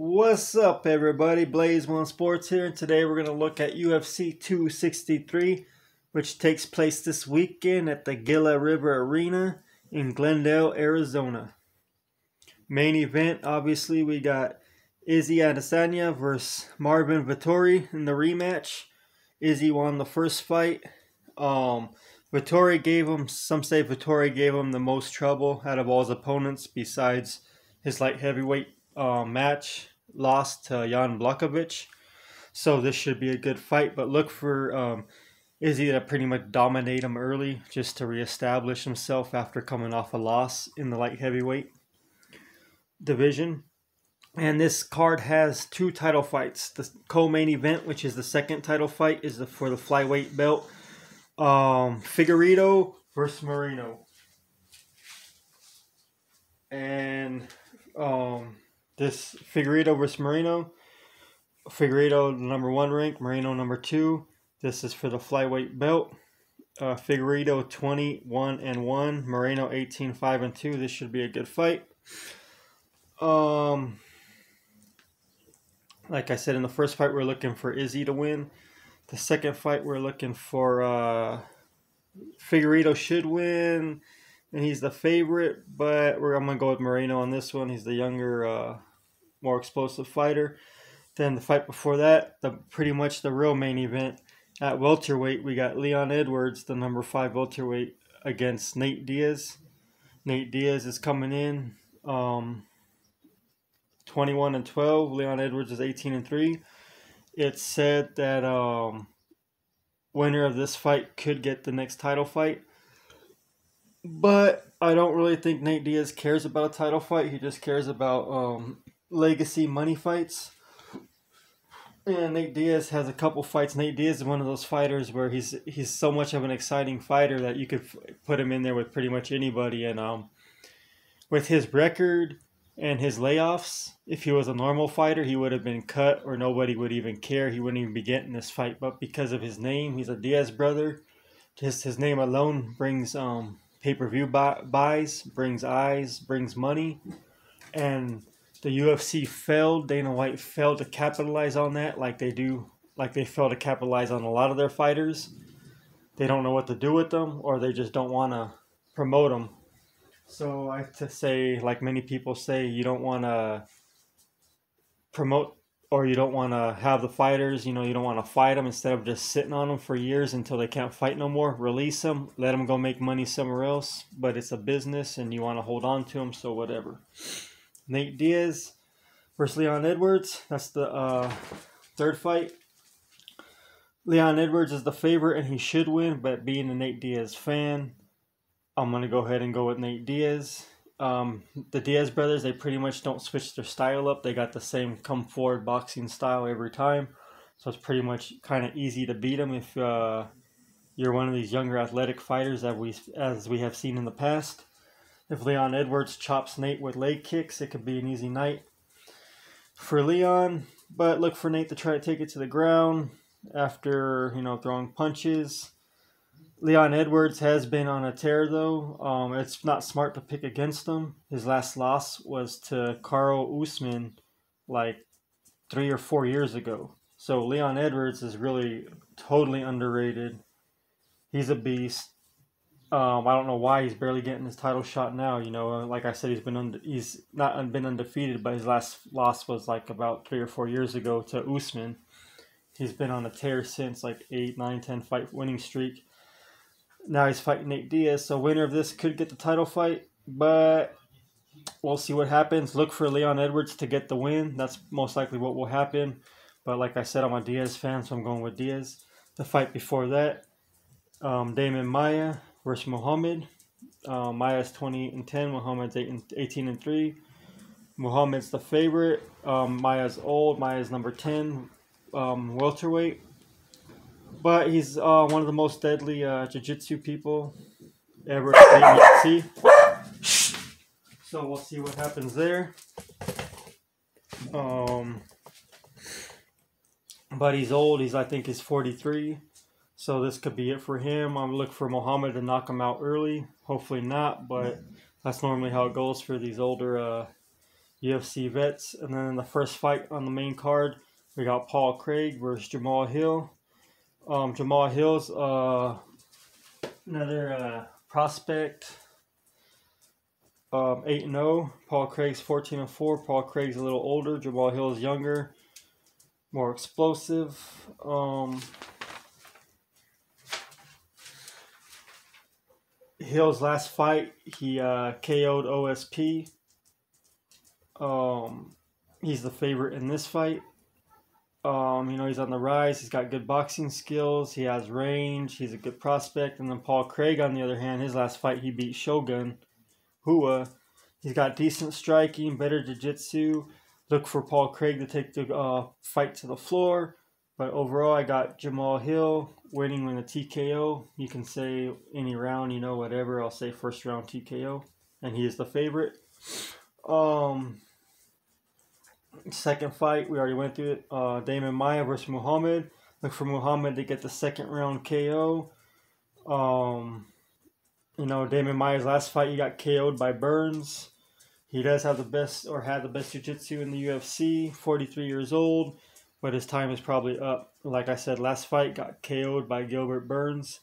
What's up, everybody? Blaze One Sports here, and today we're going to look at UFC 263, which takes place this weekend at the Gila River Arena in Glendale, Arizona. Main event, obviously, we got Izzy Adesanya versus Marvin Vettori in the rematch. Izzy won the first fight. Vettori gave him, some say Vettori gave him the most trouble out of all his opponents besides his light heavyweight match lost to Jan Blachowicz. So this should be a good fight, but look for Izzy to pretty much dominate him early just to reestablish himself after coming off a loss in the light heavyweight division. And this card has two title fights. The co-main event, which is the second title fight, is for the flyweight belt. Figueiredo versus Moreno. And this Figueiredo versus Moreno. Figueiredo number 1 rank, Moreno number 2. This is for the flyweight belt. Figueiredo 21-1, Moreno 18-5-2. This should be a good fight. Like I said, in the first fight, we're looking for Izzy to win. The second fight, we're looking for Figueiredo should win, and he's the favorite, but I'm going to go with Moreno on this one. He's the younger, more explosive fighter. Then the fight before that, pretty much the real main event. At welterweight, we got Leon Edwards, the number 5 welterweight, against Nate Diaz. Nate Diaz is coming in 21-12. Leon Edwards is 18-3. It's said that winner of this fight could get the next title fight. But I don't really think Nate Diaz cares about a title fight. He just cares about legacy money fights. And Nate Diaz has a couple fights. Nate Diaz is one of those fighters where he's so much of an exciting fighter that you could put him in there with pretty much anybody. And with his record and his layoffs, if he was a normal fighter, he would have been cut or nobody would even care. He wouldn't even be getting this fight. But because of his name, he's a Diaz brother. Just his name alone brings pay-per-view buys, brings eyes, brings money. And the UFC failed. Dana White failed to capitalize on that like they do. Like they fail to capitalize on a lot of their fighters. They don't know what to do with them, or they just don't want to promote them. So I have to say, like many people say, you don't want to promote, or you don't want to have the fighters, you don't want to fight them instead of just sitting on them for years until they can't fight no more. Release them, let them go make money somewhere else. But it's a business and you want to hold on to them, so whatever. Nate Diaz versus Leon Edwards. That's the third fight. Leon Edwards is the favorite and he should win, but being a Nate Diaz fan, I'm going to go ahead and go with Nate Diaz. The Diaz brothers, they pretty much don't switch their style up. They got the same come forward boxing style every time. So it's pretty much kind of easy to beat them if you're one of these younger athletic fighters as we have seen in the past. If Leon Edwards chops Nate with leg kicks, it could be an easy night for Leon. But look for Nate to try to take it to the ground after, throwing punches. Leon Edwards has been on a tear, though. It's not smart to pick against him. His last loss was to Carl Usman like 3 or 4 years ago. So Leon Edwards is really totally underrated. He's a beast. I don't know why he's barely getting his title shot now. Like I said, he's not been undefeated, but his last loss was like about 3 or 4 years ago to Usman. He's been on a tear since, like 8, 9, 10 fight winning streak. Now he's fighting Nate Diaz, so winner of this could get the title fight, but we'll see what happens. Look for Leon Edwards to get the win. That's most likely what will happen. But like I said, I'm a Diaz fan, so I'm going with Diaz. The fight before that, Damon Maia versus Muhammad. Maia's 20-10, Muhammad's 18-3. Muhammad's the favorite. Maia's old. Maia's number 10, welterweight. But he's one of the most deadly jiu-jitsu people ever to see. So we'll see what happens there. But he's old. I think he's 43. So this could be it for him. I'm looking for Muhammad to knock him out early. Hopefully not, but that's normally how it goes for these older UFC vets. And then the first fight on the main card, we got Paul Craig versus Jamal Hill. Jamal Hill's another prospect. 8-0. Paul Craig's 14-4. Paul Craig's a little older. Jamal Hill's younger, more explosive. Hill's last fight, he KO'd OSP. He's the favorite in this fight. He's on the rise. He's got good boxing skills. He has range. He's a good prospect. And then Paul Craig, on the other hand, his last fight, he beat Shogun Hua. He's got decent striking, better jiu-jitsu. Look for Paul Craig to take the fight to the floor. But overall, I got Jamal Hill winning with a TKO. You can say any round, whatever. I'll say first round TKO. And he is the favorite. Second fight, we already went through it. Damon Maia versus Muhammad. Look for Muhammad to get the second round KO. Damon Maia's last fight, he got KO'd by Burns. He does have the best, or had the best jiu-jitsu in the UFC. 43 years old, but his time is probably up. Like I said, last fight got KO'd by Gilbert Burns.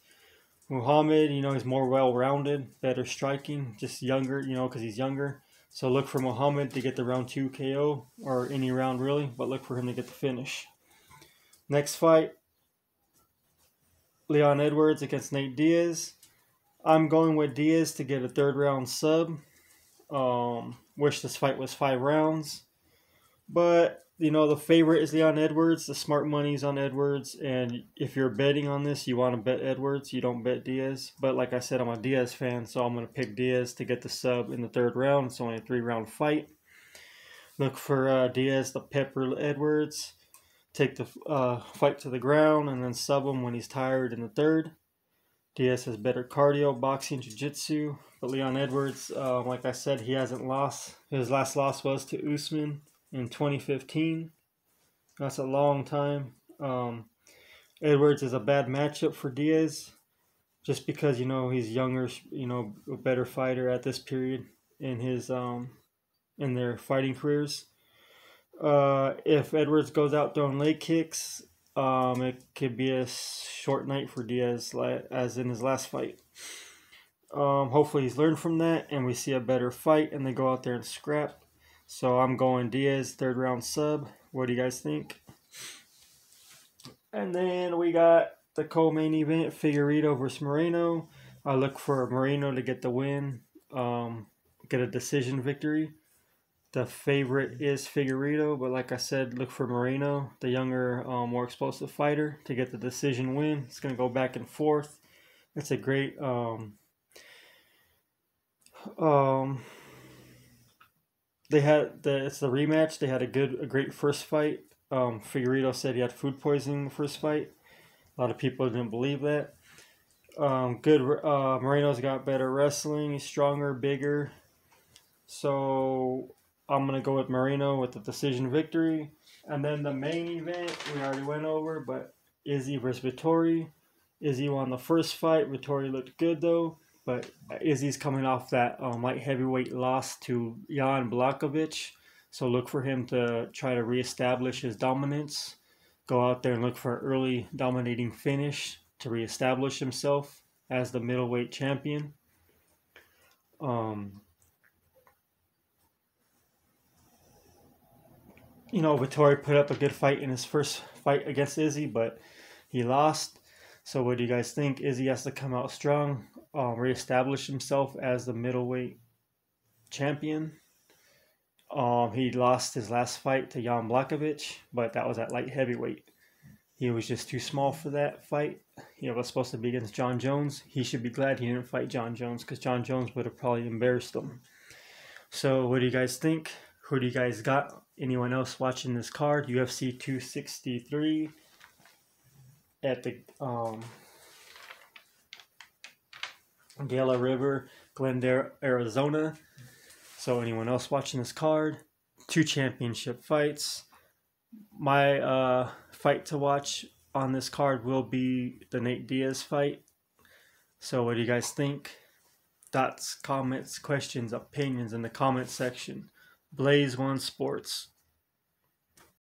Muhammad, he's more well-rounded, better striking, just younger, because he's younger. So look for Muhammad to get the round 2 KO, or any round really, but look for him to get the finish. Next fight, Leon Edwards against Nate Diaz. I'm going with Diaz to get a third round sub. Wish this fight was 5 rounds. But, the favorite is Leon Edwards. The smart money's on Edwards. And if you're betting on this, you want to bet Edwards. You don't bet Diaz. But like I said, I'm a Diaz fan, so I'm going to pick Diaz to get the sub in the third round. It's only a 3-round fight. Look for Diaz to pepper Edwards. Take the fight to the ground and then sub him when he's tired in the third. Diaz has better cardio, boxing, jiu-jitsu. But Leon Edwards, like I said, he hasn't lost. His last loss was to Usman in 2015. That's a long time. Edwards is a bad matchup for Diaz, just because he's younger, a better fighter at this period in his in their fighting careers. If Edwards goes out throwing leg kicks, it could be a short night for Diaz, as in his last fight. Hopefully he's learned from that, and we see a better fight, and they go out there and scrap. So I'm going Diaz, third round sub. What do you guys think? And then we got the co-main event, Figueiredo versus Moreno. I look for Moreno to get the win, get a decision victory. The favorite is Figueiredo, but like I said, look for Moreno, the younger, more explosive fighter, to get the decision win. It's going to go back and forth. It's a great it's the rematch. They had a great first fight. Figueiredo said he had food poisoning in the first fight. A lot of people didn't believe that. Moreno's got better wrestling. He's stronger, bigger. So I'm going to go with Moreno with the decision victory. And then the main event, we already went over, but Izzy versus Vettori. Izzy won the first fight. Vettori looked good, though. But Izzy's coming off that light heavyweight loss to Jan Blachowicz. So look for him to try to reestablish his dominance. Go out there and look for an early dominating finish to reestablish himself as the middleweight champion. Vettori put up a good fight in his first fight against Izzy, but he lost. So what do you guys think? Izzy has to come out strong, reestablish himself as the middleweight champion. He lost his last fight to Jan Blachowicz, but that was at light heavyweight. He was just too small for that fight. He was supposed to be against John Jones. He should be glad he didn't fight John Jones, because John Jones would have probably embarrassed him. So what do you guys think? Who do you guys got? Anyone else watching this card? UFC 263 at the Gila River, Glendale, Arizona. So anyone else watching this card? 2 championship fights. My fight to watch on this card will be the Nate Diaz fight. So what do you guys think? Thoughts, comments, questions, opinions in the comment section Blaze One Sports.